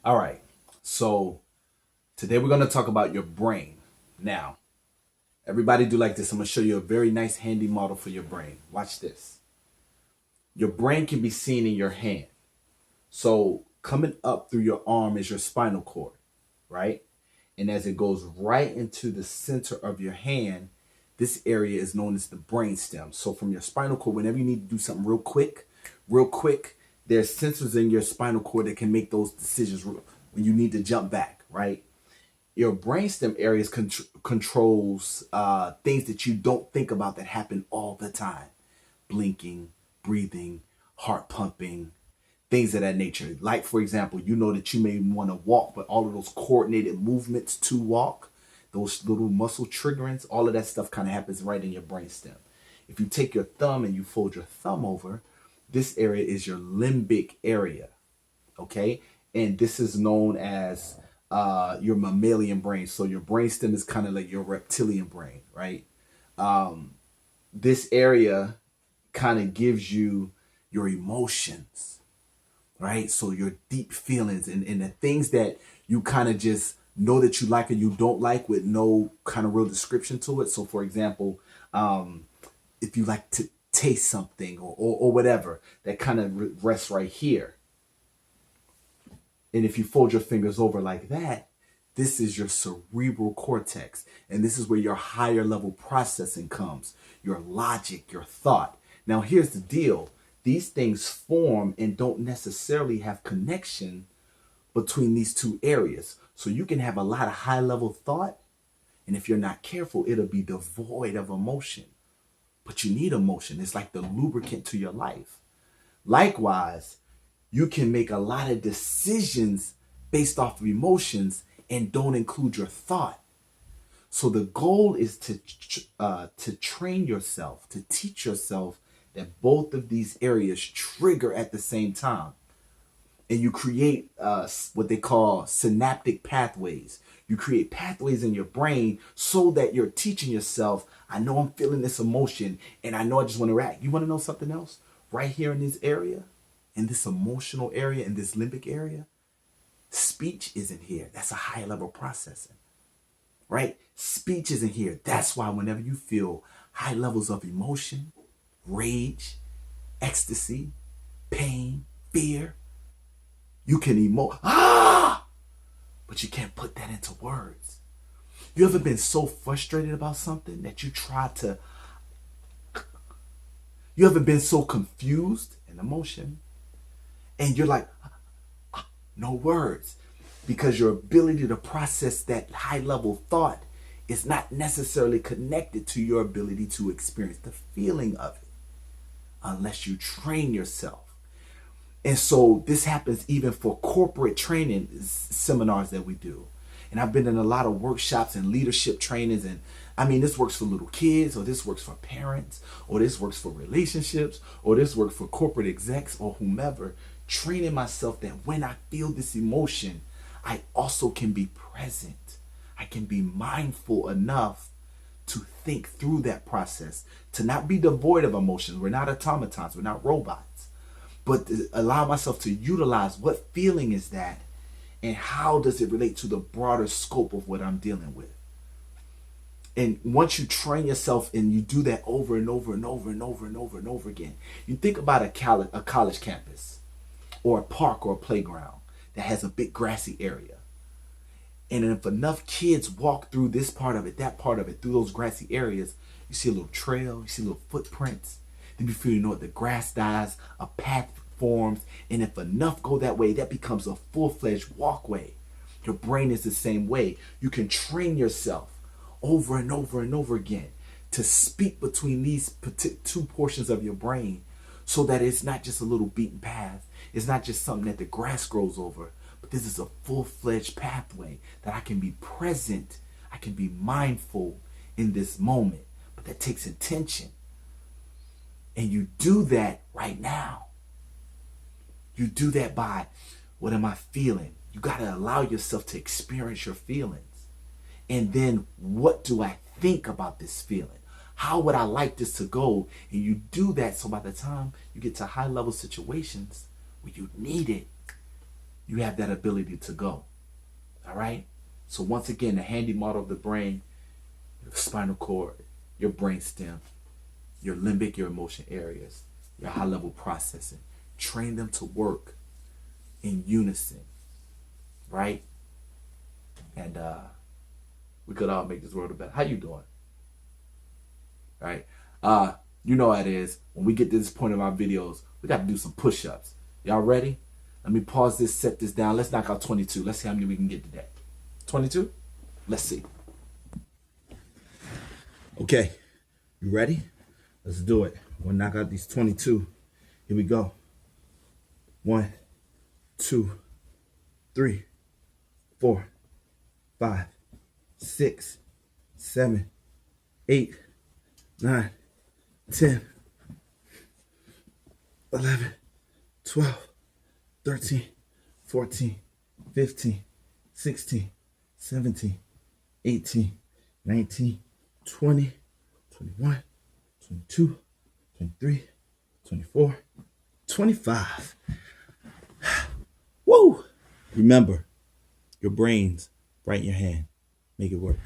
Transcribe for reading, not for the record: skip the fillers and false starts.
All right. So today we're going to talk about your brain. Now, everybody do like this. I'm going to show you a very nice handy model for your brain. Watch this. Your brain can be seen in your hand. So coming up through your arm is your spinal cord, right? And as it goes right into the center of your hand, this area is known as the brain stem. So from your spinal cord, whenever you need to do something real quick, there's sensors in your spinal cord that can make those decisions when you need to jump back, right? Your brainstem areas controls things that you don't think about that happen all the time: blinking, breathing, heart pumping, things of that nature. Like, for example, you know that you may want to walk, but all of those coordinated movements to walk, those little muscle triggerings, all of that stuff kind of happens right in your brainstem. If you take your thumb and you fold your thumb over, this area is your limbic area, okay? And this is known as your mammalian brain. So your brainstem is kind of like your reptilian brain, right? This area kind of gives you your emotions, right? So your deep feelings and the things that you kind of just know that you like or you don't like with no kind of real description to it. So for example, if you like to taste something or whatever, that kind of rests right here. And if you fold your fingers over like that, this is your cerebral cortex. And this is where your higher level processing comes, your logic, your thought. Now, here's the deal. These things form and don't necessarily have connection between these two areas. So you can have a lot of high level thought, and if you're not careful, it'll be devoid of emotion. But you need emotion. It's like the lubricant to your life. Likewise, you can make a lot of decisions based off of emotions and don't include your thought. So the goal is to train yourself, to teach yourself that both of these areas trigger at the same time. And you create what they call synaptic pathways. You create pathways in your brain so that you're teaching yourself, I know I'm feeling this emotion and I know I just want to react. You want to know something else? Right here in this area, in this emotional area, in this limbic area, speech isn't here. That's a high level processing, right? Speech isn't here. That's why whenever you feel high levels of emotion, rage, ecstasy, pain, fear, you can emote, but you can't put that into words. You ever been so frustrated about something that you ever been so confused in emotion and you're like, no words, because your ability to process that high level thought is not necessarily connected to your ability to experience the feeling of it unless you train yourself. And so this happens even for corporate training seminars that we do. And I've been in a lot of workshops and leadership trainings. And I mean, this works for little kids, or this works for parents, or this works for relationships, or this works for corporate execs or whomever. Training myself that when I feel this emotion, I also can be present. I can be mindful enough to think through that process, to not be devoid of emotions. We're not automatons, we're not robots, but to allow myself to utilize what feeling is that and how does it relate to the broader scope of what I'm dealing with. And once you train yourself and you do that over and over and over and over and over and over again, you think about a college campus or a park or a playground that has a big grassy area. And if enough kids walk through this part of it, that part of it, through those grassy areas, you see a little trail, you see little footprints. Then before you know it, the grass dies, a path forms, and if enough go that way, that becomes a full-fledged walkway. Your brain is the same way. You can train yourself over and over and over again to speak between these two portions of your brain so that it's not just a little beaten path. It's not just something that the grass grows over, but this is a full-fledged pathway that I can be present, I can be mindful in this moment. But that takes intention. And you do that right now. You do that by, what am I feeling? You got to allow yourself to experience your feelings. And then what do I think about this feeling? How would I like this to go? And you do that so by the time you get to high level situations where you need it, you have that ability to go. All right? So once again, the handy model of the brain, the spinal cord, your brain stem, your limbic, your emotion areas, your high level processing. Train them to work in unison, right? And we could all make this world a better. How you doing? Right? You know how it is. When we get to this point of our videos, we got to do some push-ups. Y'all ready? Let me pause this, set this down. Let's knock out 22. Let's see how many we can get today. 22? Let's see. Okay. You ready? Let's do it. We'll knock out these 22. Here we go. 1, 2, 3, 4, 5, 6, 7, 8, 9, 10, 11, 12, 13, 14, 15, 16, 17, 18, 19, 20, 21, 22, 23, 24, 25. Woo! Remember, your brain's right in your hand. Make it work.